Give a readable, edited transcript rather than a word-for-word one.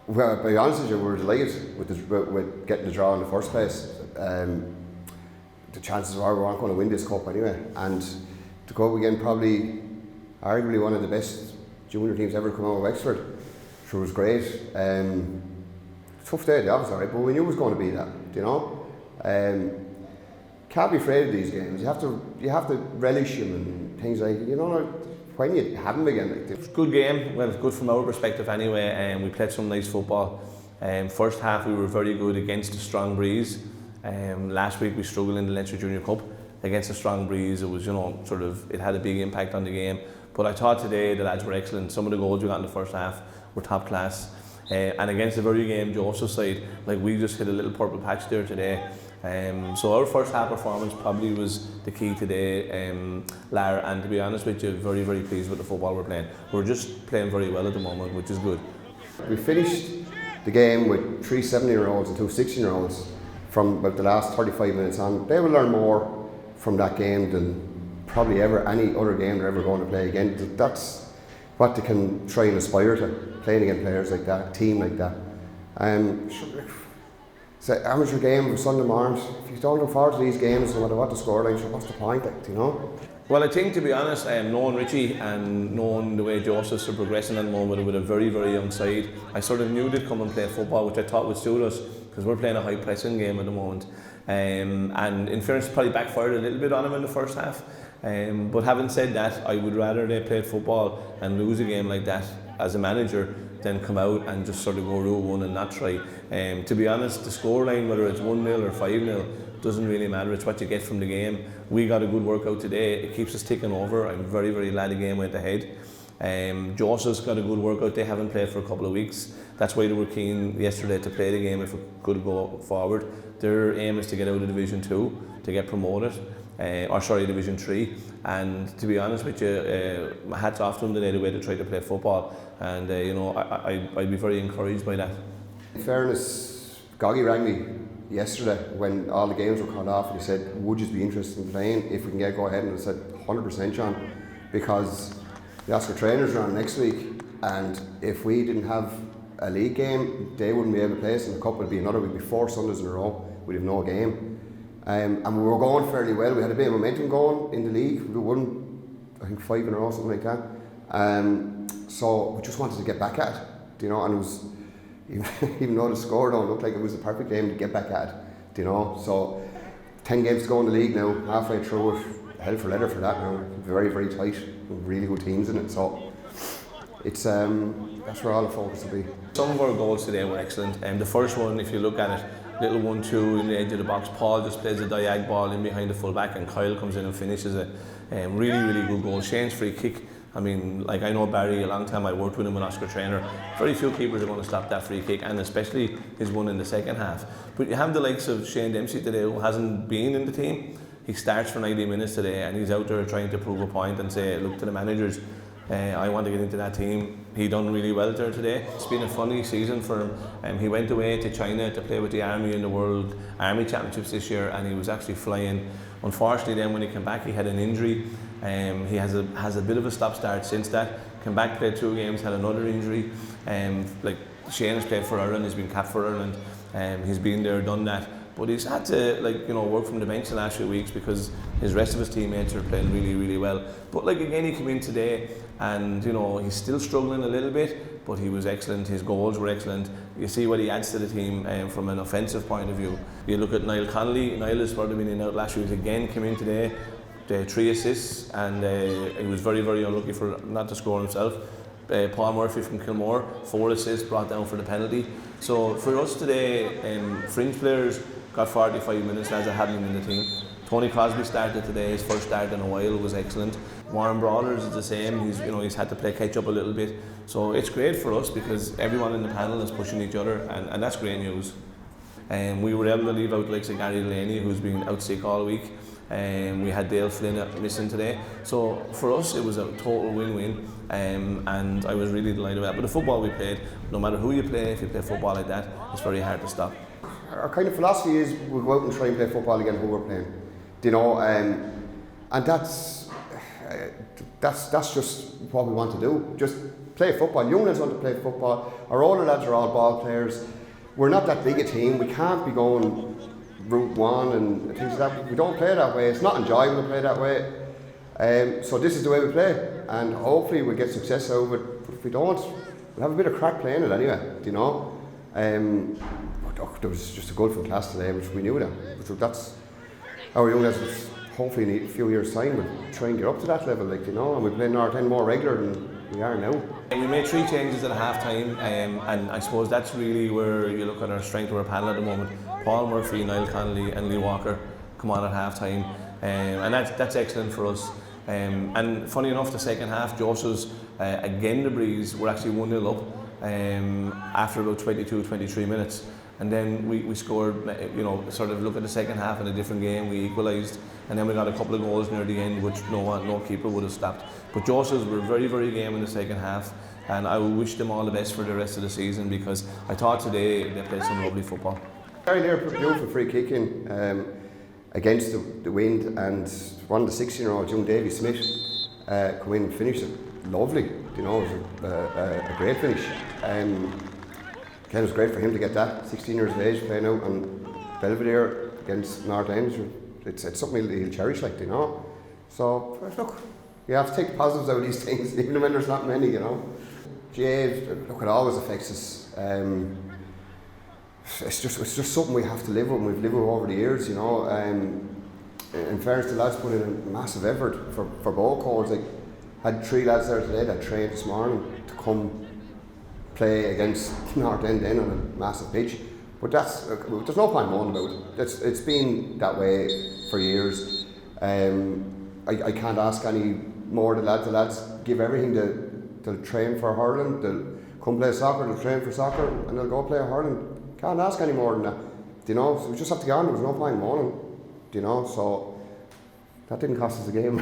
Well, to be honest with you, we were delighted with getting the draw in the first place. The chances are we weren't going to win this cup anyway, and to go up again, probably arguably one of the best junior teams ever come out of Wexford. Sure, was great. Tough day, the obviously, right? But we knew it was going to be that, you know. Can't be afraid of these games. You have to relish them and things like, you know, when you have them again. Like, it was a good game. Well, it was good from our perspective anyway, and we played some nice football. First half we were very good against a strong breeze. Last week we struggled in the Leinster Junior Cup against a strong breeze. It was, you know, sort of, it had a big impact on the game. But I thought today the lads were excellent. Some of the goals we got in the first half were top class. And against the very game Joseph's side, like, we just hit a little purple patch there today. So our first half performance probably was the key today, Lara, and to be honest with you, very, very pleased with the football we're playing. We're just playing very well at the moment, which is good. We finished the game with 3 17-year-olds and 2 16-year-olds from about the last 35 minutes on. They will learn more from that game than probably ever any other game they're ever going to play again. That's what they can try and aspire to, playing against players like that, a team like that. It's an amateur game on Sunday morning. If you don't look forward to these games, no matter what the scoreline, what's the point, like, you know? Well, I think, to be honest, knowing Richie and knowing the way Josephs are progressing at the moment with a very, very young side, I sort of knew they'd come and play football, which I thought would suit us, because we're playing a high pressing game at the moment. And in fairness, probably backfired a little bit on him in the first half. But having said that, I would rather they played football and lose a game like that as a manager than come out and just sort of go rule one and not try. To be honest, the scoreline, whether it's 1-0 or 5-0, doesn't really matter. It's what you get from the game. We got a good workout today. It keeps us ticking over. I'm very, very glad the game went ahead. Joseph's got a good workout. They haven't played for a couple of weeks. That's why they were keen yesterday to play the game if it could go forward. Their aim is to get out of Division 2, to get promoted. Division 3, and to be honest with you, my hat's off to them today, the way they tried to play football, and you know, I'd be very encouraged by that. In fairness, Goggy rang me yesterday when all the games were called off, and he said, would you be interested in playing if we can go ahead? And I said, 100% John, because the Oscar trainers are on next week, and if we didn't have a league game, they wouldn't be able to play us, and the cup would be another week, be 4 Sundays in a row, we'd have no game. And we were going fairly well. We had a bit of momentum going in the league. We won, I think, 5 in a row, something like that. So we just wanted to get back at it, you know. And it was, even though the score don't look like it was the perfect game to get back at it, you know. So 10 games to go in the league now, halfway through it. Hell for leather for that now. Very, very tight. Really good teams in it. So it's that's where all the focus will be. Some of our goals today were excellent. The first one, if you look at it, little 1-2 in the edge of the box. Paul just plays a diag ball in behind the full back, and Kyle comes in and finishes it. Really, really good goal. Shane's free kick. I mean, like, I know Barry, a long time I worked with him, an Oscar trainer. Very few keepers are going to stop that free kick, and especially his one in the second half. But you have the likes of Shane Dempsey today, who hasn't been in the team. He starts for 90 minutes today, and he's out there trying to prove a point and say, look, to the managers, I want to get into that team. He done really well there today. It's been a funny season for him. He went away to China to play with the Army in the World Army Championships this year, and he was actually flying. Unfortunately, then when he came back, he had an injury. He has a bit of a stop-start since that. Came back, played 2 games, had another injury. Like, Shane has played for Ireland, he's been capped for Ireland. He's been there, done that. But he's had to, like, you know, work from the bench the last few weeks because his rest of his teammates are playing really, really well. But, like, again, he came in today and, you know, he's still struggling a little bit, but he was excellent. His goals were excellent. You see what he adds to the team from an offensive point of view. You look at Niall Connolly. Niall has probably been in and out last week. Again, came in today, 3 assists, and he was very, very unlucky for not to score himself. Paul Murphy from Kilmore, 4 assists, brought down for the penalty. So for us today, fringe players got 45 minutes as I had him in the team. Tony Crosby started today, his first start in a while, was excellent. Warren Brawlers is the same, he's had to play catch up a little bit. So it's great for us because everyone in the panel is pushing each other, and that's great news. We were able to leave out like Gary Delaney, who's been out sick all week. We had Dale Flynn missing today. So for us it was a total win-win, and I was really delighted with that. But the football we played, no matter who you play, if you play football like that, it's very hard to stop. Our kind of philosophy is we'll go out and try and play football again who we're playing, you know, and that's just what we want to do. Just play football. Young lads want to play football. Our older lads are all ball players. We're not that big a team. We can't be going Route 1 and things like that. We don't play that way. It's not enjoyable to play that way. So this is the way we play, and hopefully we'll get success out of it. But if we don't, we'll have a bit of crack playing it anyway, you know. But look, there was just a goal from class today, which we knew that. So that's our young lads. Hopefully in a few years' time we'll try and get up to that level, like, you know, and we're playing North End more regular than we are now. And we made 3 changes at half time, and I suppose that's really where you look at our strength of our panel at the moment. Paul Murphy, Niall Connolly and Lee Walker come on at half time, and that's excellent for us. And funny enough, the second half, Joseph's again the Breeze were actually 1-0 up after about 22-23 minutes. And then we scored, you know, sort of look at the second half in a different game, we equalised, and then we got a couple of goals near the end which no keeper would have stopped. But Joseph's were very, very game in the second half, and I wish them all the best for the rest of the season, because I thought today they played some lovely football. Very near beautiful free kicking against the wind, and one of the 16-year-olds, young Davy Smith, come in and finished it lovely. You know, it was a great finish. It was great for him to get that, 16 years of age, playing out on Belvedere against North End. It's something he'll cherish, like, you know. So, look, you have to take the positives out of these things, even when there's not many, you know. Jay, look, it always affects us. It's just something we have to live with, and we've lived with over the years, you know. In fairness, the lads put in a massive effort for both codes. Like, had 3 lads there today that trained this morning to come play against North End then on a massive pitch, but there's no point moaning about it. It's been that way for years. I can't ask any more. The lads give everything. They'll train for hurling, they'll come play soccer, they'll train for soccer, and they'll go play hurling. Can't ask any more than that, you know. So we just have to get on. There was no point moaning, you know. So that didn't cost us a game.